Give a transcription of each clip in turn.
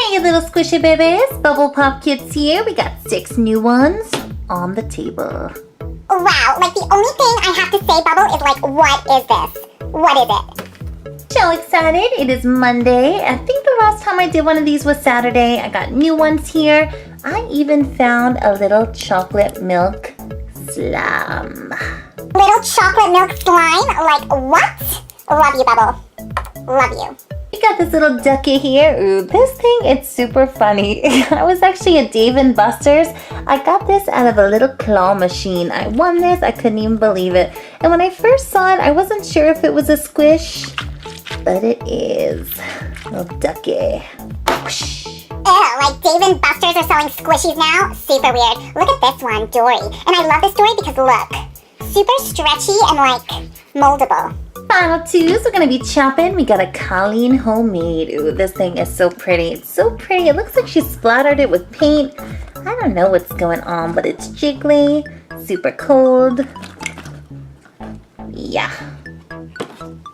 Hey, you little squishy babies. BubblePOP Kids here. We got 6 new ones on the table. Wow, like the only thing I have to say, Bubble, is like, what is this? What is it? So excited. It is Monday. I think the last time I did one of these was Saturday. I got new ones here. I even found a little chocolate milk slime. Little chocolate milk slime? Like what? Love you, Bubble. Love you. We got this little ducky here. Ooh, this thing, it's super funny. I was actually at Dave & Buster's. I got this out of a little claw machine. I won this. I couldn't even believe it. And when I first saw it, I wasn't sure if it was a squish, but it is. Little ducky. Whoosh. Ew, like Dave & Buster's are selling squishies now? Super weird. Look at this one, Dory. And I love this Dory because look, super stretchy and like moldable. Final twos, we're gonna be chopping. We got a Colleen homemade. Ooh, this thing is so pretty. It's so pretty. It looks like she splattered it with paint. I don't know what's going on, but it's jiggly, super cold. Yeah.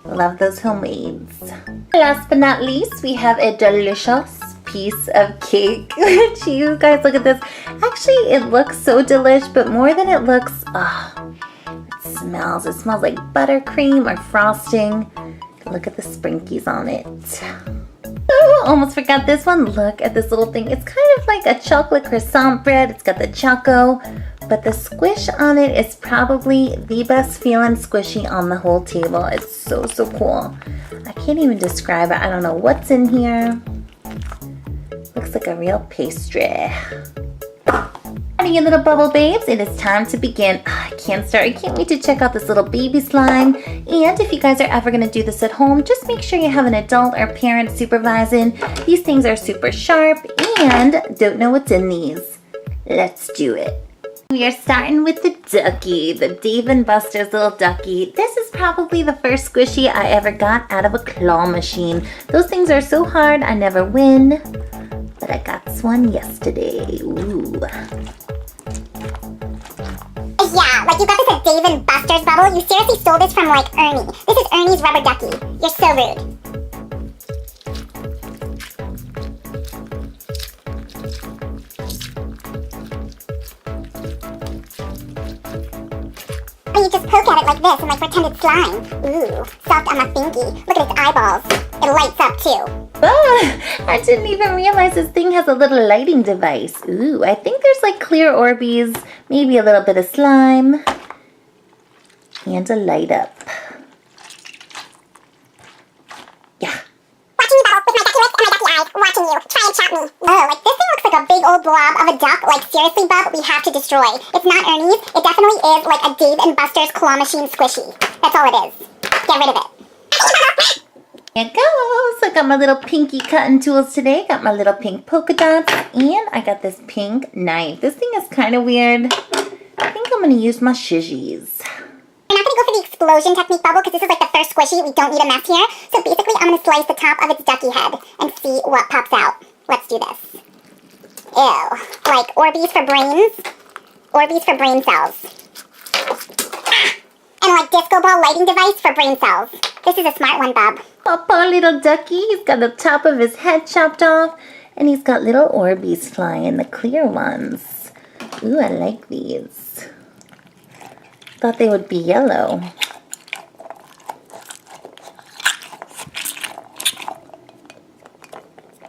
Love those homemades. Last but not least, we have a delicious piece of cake. You guys, look at this. Actually, it looks so delish, but more than it looks, it smells like buttercream or frosting. Look at the sprinkies on it. Oh, almost forgot this one. Look at this little thing. It's kind of like a chocolate croissant bread. It's got the choco, but the squish on it is probably the best feeling squishy on the whole table. It's so cool. I can't even describe it. I don't know what's in here. Looks like a real pastry. Howdy, you little bubble babes. It is time to begin. I can't wait to check out this little baby slime. And if you guys are ever going to do this at home, just make sure you have an adult or parent supervising. These things are super sharp and don't know what's in these. Let's do it. We are starting with the ducky, the Dave & Buster's little ducky. This is probably the first squishy I ever got out of a claw machine. Those things are so hard, I never win. But I got this one yesterday. Ooh. Yeah, like you got this at Dave & Buster's, Bubble. You seriously stole this from like Ernie. This is Ernie's rubber ducky. You're so rude. And you just poke at it like this and like pretend it's slime. Ooh, soft on my pinky. Look at its eyeballs. It lights up too. Oh, I didn't even realize this thing has a little lighting device. Ooh, I think there's like clear Orbeez, maybe a little bit of slime, and a light up. Yeah. Watching you, Bubble, with my ducky lips and my ducky eyes. Watching you. Try and chop me. Oh, like this thing looks like a big old blob of a duck. Like seriously, Bub, we have to destroy. It's not Ernie's. It definitely is like a Dave & Buster's claw machine squishy. That's all it is. Get rid of it. Here it goes. I got my little pinky cutting tools today. Got my little pink polka dots. And I got this pink knife. This thing is kind of weird. I think I'm going to use my shizhies. We're not going to go for the explosion technique, Bubble, because this is like the first squishy. We don't need a mess here. So basically, I'm going to slice the top of its ducky head and see what pops out. Let's do this. Ew. Like Orbeez for brains. Orbeez for brain cells. And like disco ball lighting device for brain cells. This is a smart one, Bub. Oh, poor little ducky. He's got the top of his head chopped off. And he's got little Orbeez flying, the clear ones. Ooh, I like these. Thought they would be yellow.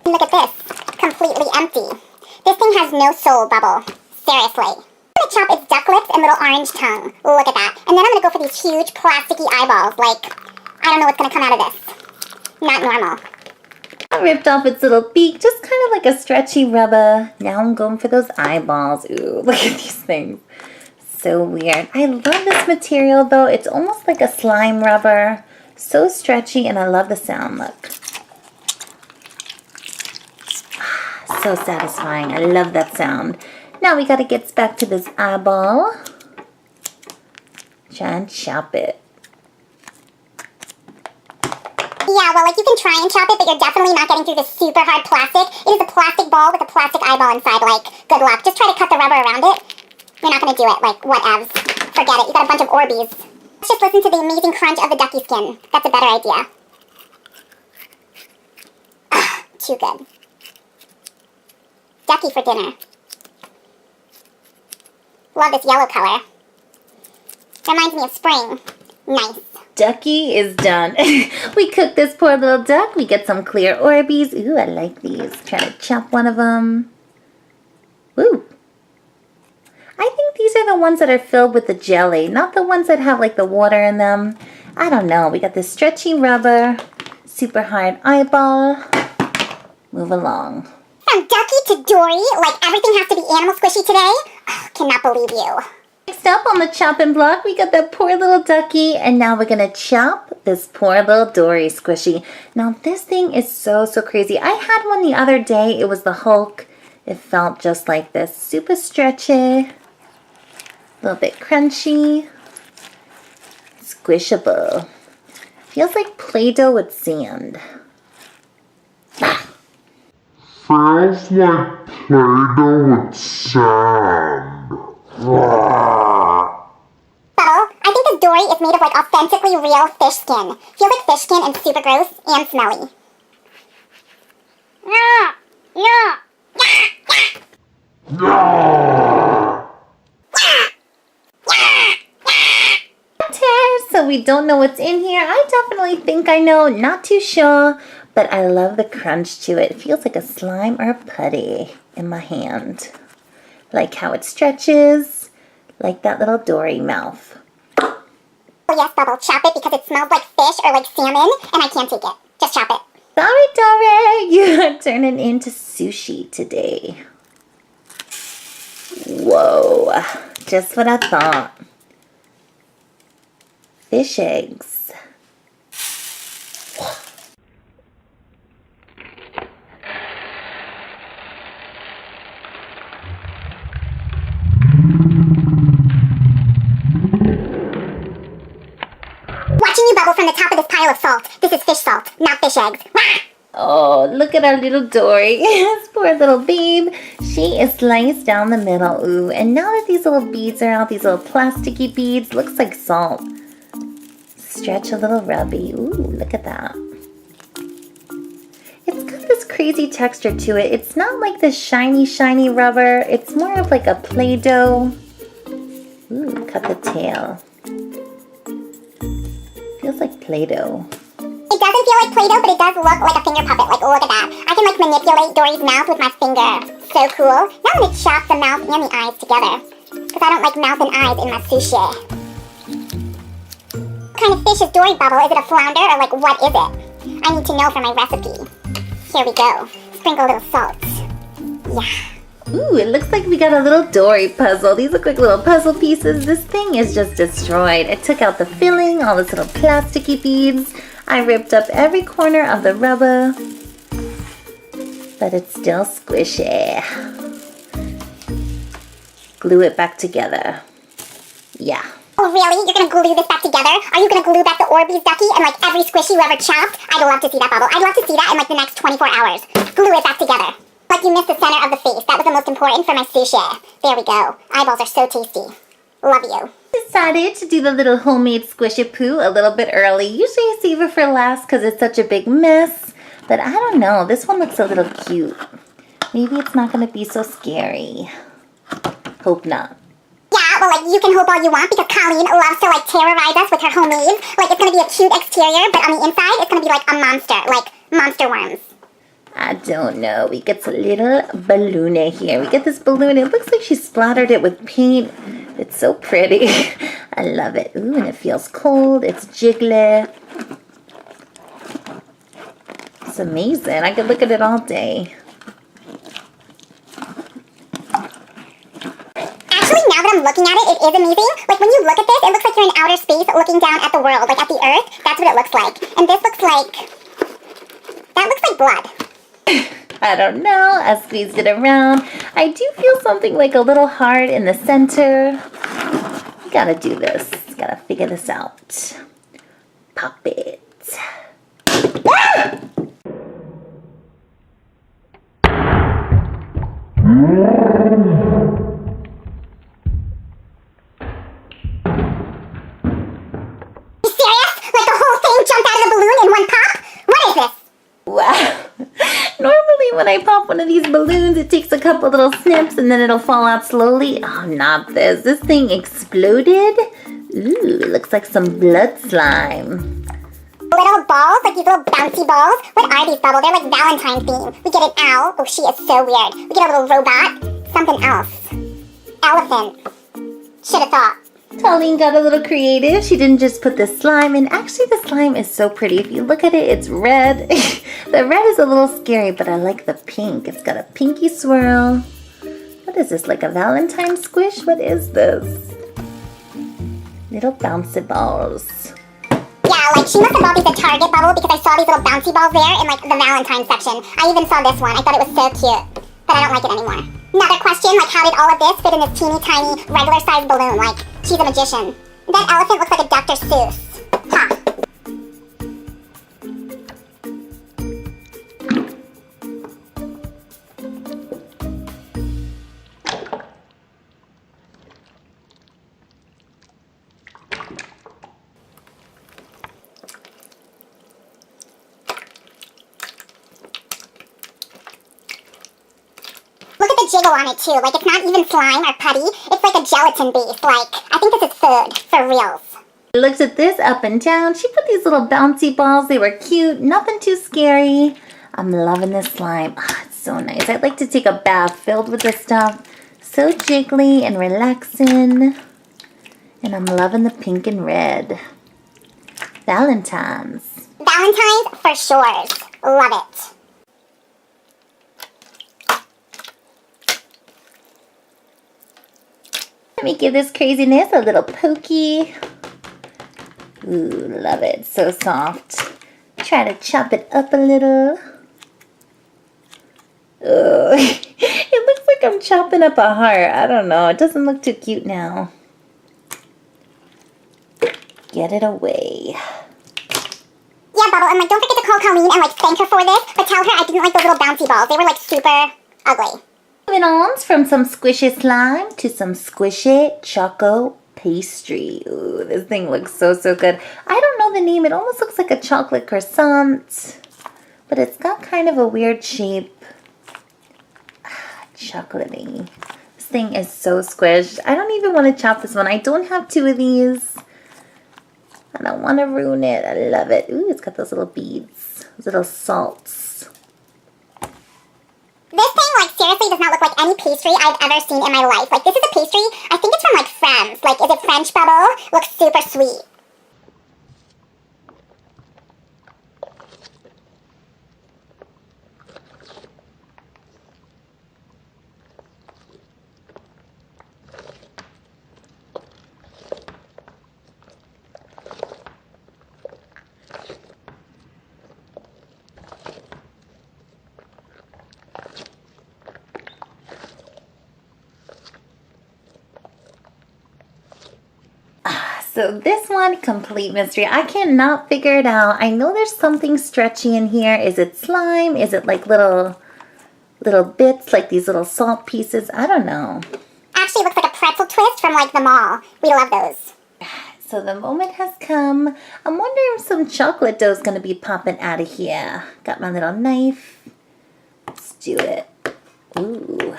Look at this. Completely empty. This thing has no soul, Bubble. Seriously. I'm gonna chop its duck lips and little orange tongue. Look at that. And then I'm gonna go for these huge plasticky eyeballs. Like, I don't know what's gonna come out of this. Not normal. I ripped off its little beak, just kind of like a stretchy rubber. Now I'm going for those eyeballs. Ooh, look at these things. So weird. I love this material though. It's almost like a slime rubber. So stretchy, and I love the sound. Look. So satisfying. I love that sound. Now we gotta get back to this eyeball. Try and chop it. Yeah, well, like you can try and chop it, but you're definitely not getting through this super hard plastic. It is a plastic ball with a plastic eyeball inside. Like, good luck. Just try to cut the rubber around it. You're not gonna do it. Like, whatevs. Forget it. You got a bunch of Orbeez. Let's just listen to the amazing crunch of the ducky skin. That's a better idea. Too good. ducky for dinner. Love this yellow color. Reminds me of spring. Nice. Ducky is done. We cooked this poor little duck. We get some clear Orbeez. Ooh, I like these. Try to chop one of them. Ooh. I think these are the ones that are filled with the jelly, not the ones that have like the water in them. I don't know. We got this stretchy rubber, super hard eyeball. Move along. From Ducky to Dory, like everything has to be animal squishy today? Oh, cannot believe you. Next up on the chopping block, we got that poor little ducky, and now we're gonna chop this poor little Dory squishy. Now this thing is so crazy. I had one the other day. It was the Hulk. It felt just like this. Super stretchy, a little bit crunchy, squishable. Feels like Play-Doh with sand. Feels like Play-Doh with sand. Bubble, I think this Dory is made of like authentically real fish skin. Feels like fish skin and super gross and smelly. So we don't know what's in here. I definitely think I know, not too sure, but I love the crunch to it. It feels like a slime or a putty in my hand. Like how it stretches, like that little Dory mouth. Oh yes, Bubble, chop it because it smells like fish or like salmon, and I can't take it. Just chop it. Sorry, Dory, you're turning into sushi today. Whoa, just what I thought. Fish eggs. Watching you bubble from the top of this pile of salt. This is fish salt, not fish eggs. Oh, look at our little Dory. This poor little babe. She is sliced down the middle. Ooh, and now that these little beads are out, these little plasticky beads, looks like salt. Stretch a little rubby. Ooh, look at that. It's got this crazy texture to it. It's not like this shiny rubber. It's more of like a Play-Doh. Ooh, cut the tail. Feels like Play-Doh. It doesn't feel like Play-Doh, but it does look like a finger puppet. Like, look at that. I can like manipulate Dory's mouth with my finger. So cool. Now I'm gonna chop the mouth and the eyes together. Because I don't like mouth and eyes in my sushi. What kind of fish is Dory, Bubble? Is it a flounder or like what is it? I need to know for my recipe. Here we go. Sprinkle a little salt. Yeah. Ooh, it looks like we got a little Dory puzzle. These look like little puzzle pieces. This thing is just destroyed. I took out the filling, all this little plasticky beads. I ripped up every corner of the rubber. But it's still squishy. Glue it back together. Yeah. Oh really? You're gonna glue this back together? Are you gonna glue back the Orbeez ducky and like every squishy you ever chopped? I'd love to see that, Bubble. I'd love to see that in like the next 24 hours. Glue it back together. Like you missed the center of the face. That was the most important for my sushi. There we go. Eyeballs are so tasty. Love you. Decided to do the little homemade squishy poo a little bit early. Usually I save it for last because it's such a big mess. But I don't know. This one looks a little cute. Maybe it's not going to be so scary. Hope not. Yeah, well, like, you can hope all you want because Colleen loves to, like, terrorize us with her homemade. Like, it's gonna be a cute exterior, but on the inside, it's gonna be like a monster, like monster worms. I don't know. We get a little balloon here. We get this balloon. It looks like she splattered it with paint. It's so pretty. I love it. Ooh, and it feels cold. It's jiggly. It's amazing. I could look at it all day. Now that I'm looking at it, it is amazing. Like, when you look at this, it looks like you're in outer space looking down at the world, like at the earth. That's what it looks like. And this looks like... that looks like blood. I don't know. I squeezed it around. I do feel something like a little hard in the center. You gotta do this. You gotta figure this out. Pop it. Ah! Wow. Normally when I pop off one of these balloons, it takes a couple little snips and then it'll fall out slowly. Oh, not this. This thing exploded. Ooh, it looks like some blood slime. Little balls, like these little bouncy balls. What are these, Bubble? They're like Valentine themed. We get an owl. Oh, she is so weird. We get a little robot. Something else. Elephant. Should have thought. Colleen got a little creative. She didn't just put the slime in. Actually, the slime is so pretty. If you look at it, it's red. The red is a little scary, but I like the pink. It's got a pinky swirl. What is this, like a Valentine squish? What is this? Little bouncy balls. Yeah, like she must have bought these at Target, Bubble, because I saw these little bouncy balls there in like the Valentine section. I even saw this one. I thought it was so cute, but I don't like it anymore. Another question, like how did all of this fit in this teeny tiny regular sized balloon? Like she's a magician. That elephant looks like a Dr. Seuss. Huh. Jiggle on it too, like it's not even slime or putty, it's like a gelatin base. Like I think this is food for reals. Looked at this up and down. She put these little bouncy balls. They were cute, nothing too scary. I'm loving this slime. Oh, it's so nice. I'd like to take a bath filled with this stuff. So jiggly and relaxing. And I'm loving the pink and red. Valentine's. Valentine's for sure. Love it. Let me give this craziness a little pokey. Ooh, love it. So soft. Try to chop it up a little. Oh, it looks like I'm chopping up a heart. I don't know. It doesn't look too cute now. Get it away. Yeah, Bubble, and like don't forget to call Colleen and like thank her for this, but tell her I didn't like those little bouncy balls. They were like super ugly. Moving on from some squishy slime to some squishy choco pastry. Ooh, this thing looks so, so good. I don't know the name. It almost looks like a chocolate croissant, but it's got kind of a weird shape. Chocolatey. This thing is so squished. I don't even want to chop this one. I don't have two of these. I don't want to ruin it. I love it. Ooh, it's got those little beads, those little salts. This thing, like, seriously does not look like any pastry I've ever seen in my life. Like, this is a pastry, I think it's from, like, France. Like, is it French, Bubble? Looks super sweet. So this one, complete mystery. I cannot figure it out. I know there's something stretchy in here. Is it slime? Is it like little bits, like these little salt pieces? I don't know. Actually, it looks like a pretzel twist from like the mall. We love those. So the moment has come. I'm wondering if some chocolate dough is going to be popping out of here. Got my little knife. Let's do it. Ooh.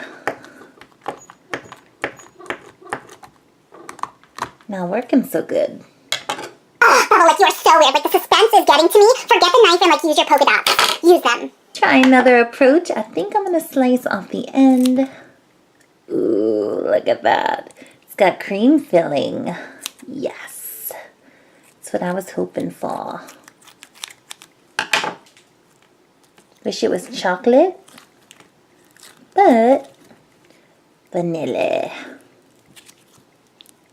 Not working so good. Oh, Bubble, like you are so weird. Like the suspense is getting to me. Forget the knife and like use your polka dots. Use them. Try another approach. I think I'm going to slice off the end. Ooh, look at that. It's got cream filling. Yes. That's what I was hoping for. Wish it was chocolate, but vanilla.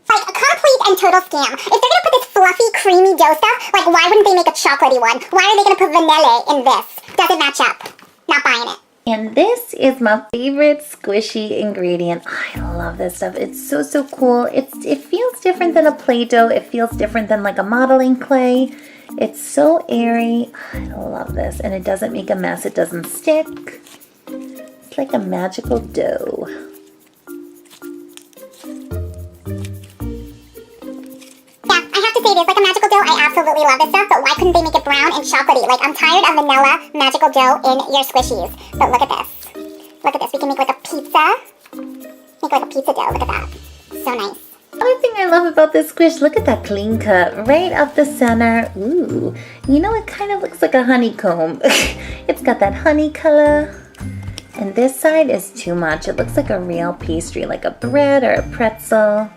Like a complete and total scam. If they're gonna put this fluffy, creamy dough stuff, like why wouldn't they make a chocolatey one? Why are they gonna put vanilla in this? Doesn't match up. Not buying it. And this is my favorite squishy ingredient. I love this stuff. It's so, so cool. It feels different than a Play-Doh. It feels different than like a modeling clay. It's so airy. I love this. And it doesn't make a mess. It doesn't stick. It's like a magical dough. Say this, like a magical dough, I absolutely love this stuff, but why couldn't they make it brown and chocolatey? Like, I'm tired of vanilla magical dough in your squishies. But look at this. pizza. Make like a pizza dough. Look at that. So nice. Another thing I love about this squish, look at that clean cut right up the center. Ooh, you know, it kind of looks like a honeycomb. It's got that honey color. And this side is too much. It looks like a real pastry, like a bread or a pretzel.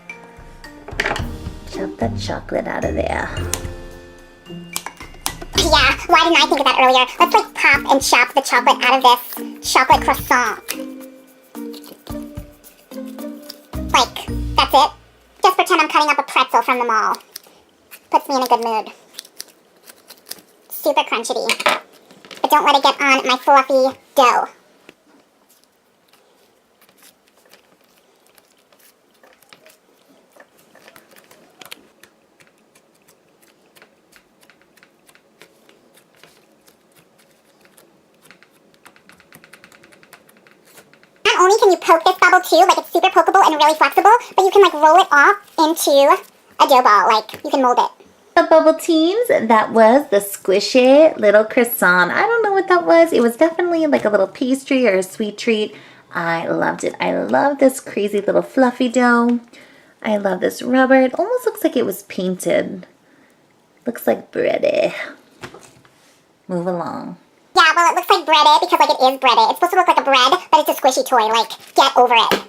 Chop that chocolate out of there. Yeah, why didn't I think of that earlier? Let's like pop and chop the chocolate out of this chocolate croissant. Like, that's it. Just pretend I'm cutting up a pretzel from the mall. Puts me in a good mood. Super crunchity. But don't let it get on my fluffy dough. Not only can you poke this bubble too, like it's super pokeable and really flexible, but you can like roll it off into a dough ball, like you can mold it. The bubble teens, that was the squishy little croissant. I don't know what that was. It was definitely like a little pastry or a sweet treat. I loved it. I love this crazy little fluffy dough. I love this rubber. It almost looks like it was painted. Looks like bready. Move along. Yeah, well, it looks like breaded because, like, it is breaded. It's supposed to look like a bread, but it's a squishy toy. Like, get over it.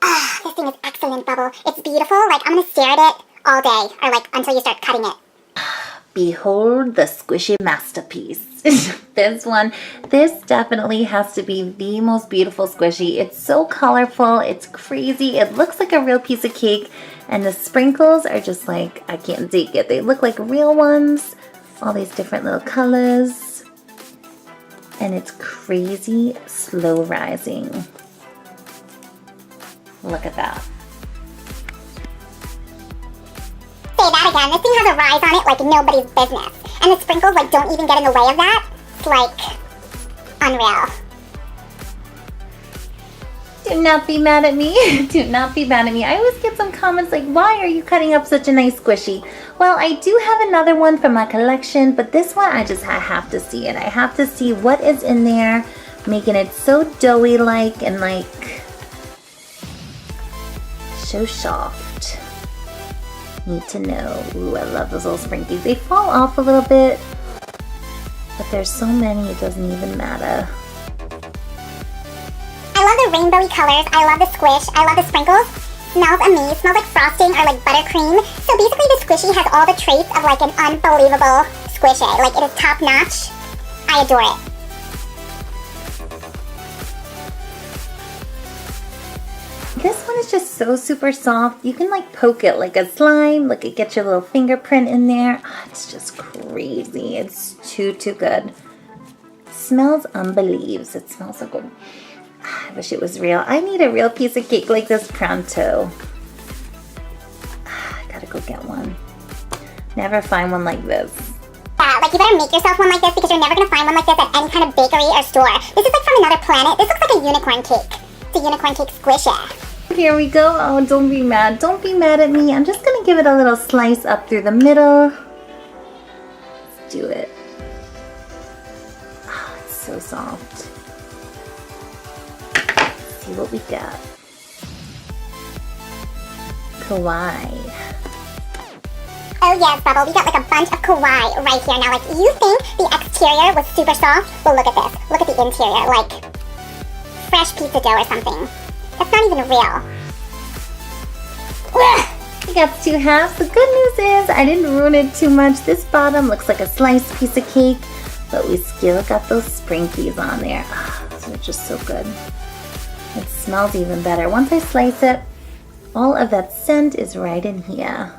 Ah, this thing is excellent, Bubble. It's beautiful. Like, I'm gonna stare at it all day, or, like, until you start cutting it. Behold the squishy masterpiece. This definitely has to be the most beautiful squishy. It's so colorful, it's crazy, it looks like a real piece of cake, and the sprinkles are just like, I can't take it. They look like real ones, all these different little colors, and it's crazy slow rising. Look at that. Say that again. This thing has a rise on it like nobody's business. And the sprinkles like don't even get in the way of that. It's like unreal. Do not be mad at me. Do not be mad at me. I always get some comments like, why are you cutting up such a nice squishy? Well, I do have another one from my collection, but this one I have to see it. I have to see what is in there, making it so doughy-like and like so soft. Need to know. Ooh, I love those little sprinkies. They fall off a little bit, but there's so many it doesn't even matter. I love the rainbowy colors. I love the squish. I love the sprinkles. Smells amazing. Smells like frosting or like buttercream. So basically the squishy has all the traits of like an unbelievable squishy. Like it is top notch. I adore it. This one is just so super soft. You can like poke it like a slime. Look, it gets your little fingerprint in there. Oh, it's just crazy. It's too good. It smells unbelieves. It smells so good. I wish it was real. I need a real piece of cake like this pronto. I gotta go get one. Never find one like this. Yeah, like you better make yourself one like this because you're never gonna find one like this at any kind of bakery or store. This is like from another planet. This looks like a unicorn cake. It's a unicorn cake squishy. Here we go. Oh, don't be mad. Don't be mad at me. I'm just gonna give it a little slice up through the middle. Let's do it. Oh, it's so soft. Let's see what we got. Kawaii. Oh yes, Bubble, we got like a bunch of kawaii right here. Now, like, you think the exterior was super soft? Well, look at this. Look at the interior, like fresh pizza dough or something. That's not even real. We got two halves. The good news is I didn't ruin it too much. This bottom looks like a sliced piece of cake, but we still got those sprinkies on there. Oh, those are just so good. It smells even better. Once I slice it, all of that scent is right in here.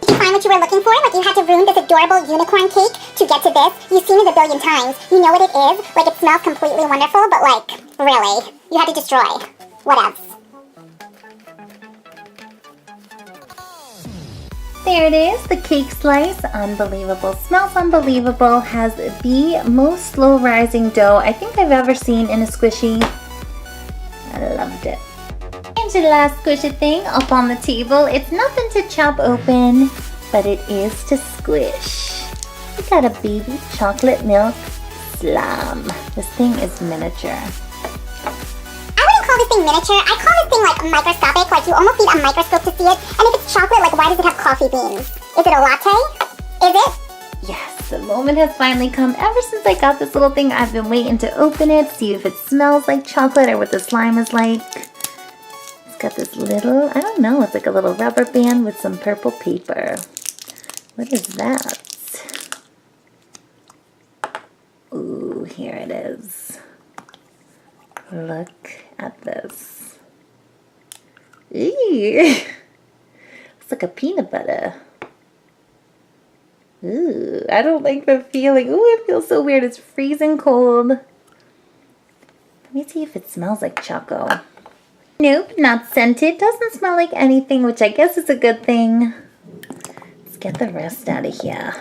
Did you find what you were looking for? Like you had to ruin this adorable unicorn cake to get to this? You've seen it a billion times. You know what it is. Like it smells completely wonderful, but like, really, you had to destroy. What else? There it is, the cake slice. Unbelievable. Smells unbelievable. Has the most slow rising dough I think I've ever seen in a squishy. the last squishy thing up on the table. It's nothing to chop open, but it is to squish. We got a baby chocolate milk szlam. This thing is miniature. I wouldn't call this thing miniature. I call this thing like microscopic. Like you almost need a microscope to see it. And if it's chocolate, like why does it have coffee beans? Is it a latte? Is it? Yes, the moment has finally come. Ever since I got this little thing, I've been waiting to open it, see if it smells like chocolate or what the slime is like. It's got this little, I don't know, it's like a little rubber band with some purple paper. What is that? Ooh, here it is. Look at this. Eee! It's like a peanut butter. Ooh, I don't like the feeling. Ooh, it feels so weird. It's freezing cold. Let me see if it smells like choco. Nope, not scented. Doesn't smell like anything, which I guess is a good thing. Let's get the rest out of here.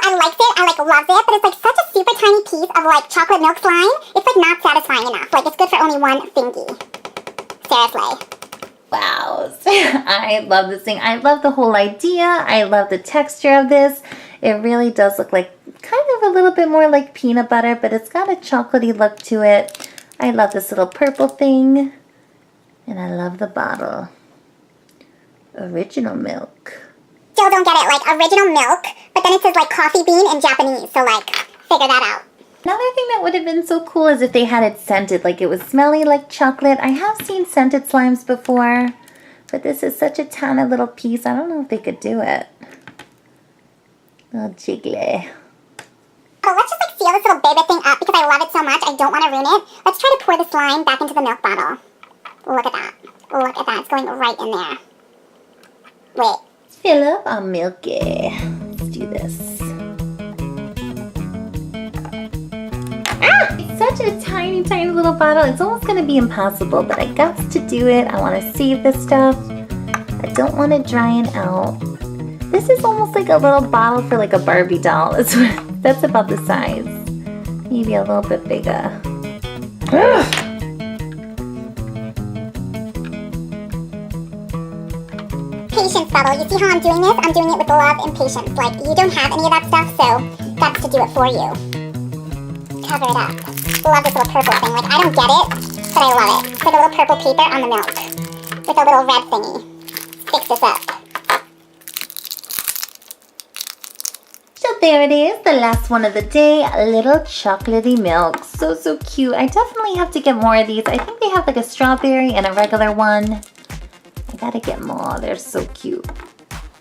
I liked it, I loved it, but it's like such a super tiny piece of like chocolate milk slime. It's like not satisfying enough. Like it's good for only one thingy. Seriously. Wow, I love this thing. I love the whole idea. I love the texture of this. It really does look like kind of a little bit more like peanut butter, but it's got a chocolatey look to it. I love this little purple thing. And I love the bottle. Original milk. Still don't get it, like original milk, but then it says like coffee bean in Japanese, so like figure that out. Another thing that would have been so cool is if they had it scented, like it was smelly like chocolate. I have seen scented slimes before, but this is such a tiny little piece. I don't know if they could do it. Little jiggly. Oh, let's just like seal this little baby thing up because I love it so much. I don't want to ruin it. Let's try to pour the slime back into the milk bottle. Look at that. Look at that. It's going right in there. Wait. Fill up our milky. Let's do this. Ah! It's such a tiny, tiny little bottle. It's almost going to be impossible, but I got to do it. I want to save this stuff. I don't want it drying out. This is almost like a little bottle for like a Barbie doll. That's about the size. Maybe a little bit bigger. Patience, Bubble. You see how I'm doing this? I'm doing it with love and patience. Like, you don't have any of that stuff, so that's to do it for you. Cover it up. Love this little purple thing. Like, I don't get it, but I love it. It's like a little purple paper on the milk with a little red thingy. Fix this up. So there it is, the last one of the day, a little chocolatey milk. So, so cute. I definitely have to get more of these. I think they have like a strawberry and a regular one. I gotta get more. They're so cute.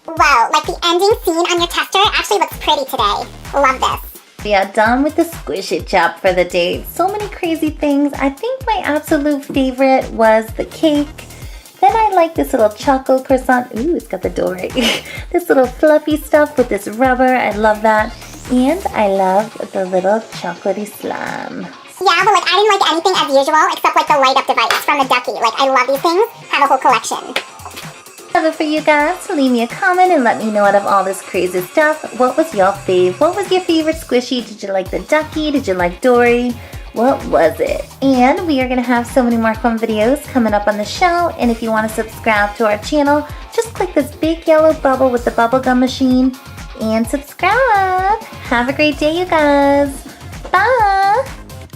Whoa, like the ending scene on your tester actually looks pretty today. Love this. We are done with the squishy chop for the day. So many crazy things. I think my absolute favorite was the cake. Then I like this little chocolate croissant. Ooh, it's got the dory. This little fluffy stuff with this rubber. I love that. And I love the little chocolatey slime. Yeah, but like I didn't like anything as usual except like the light up device from the ducky. Like I love these things. Have a whole collection. Love it for you guys. Leave me a comment and let me know out of all this crazy stuff, what was your fave? What was your favorite squishy? Did you like the ducky? Did you like Dory? What was it? And we are going to have so many more fun videos coming up on the show. And if you want to subscribe to our channel, just click this big yellow bubble with the bubblegum machine and subscribe. Have a great day, you guys. Bye.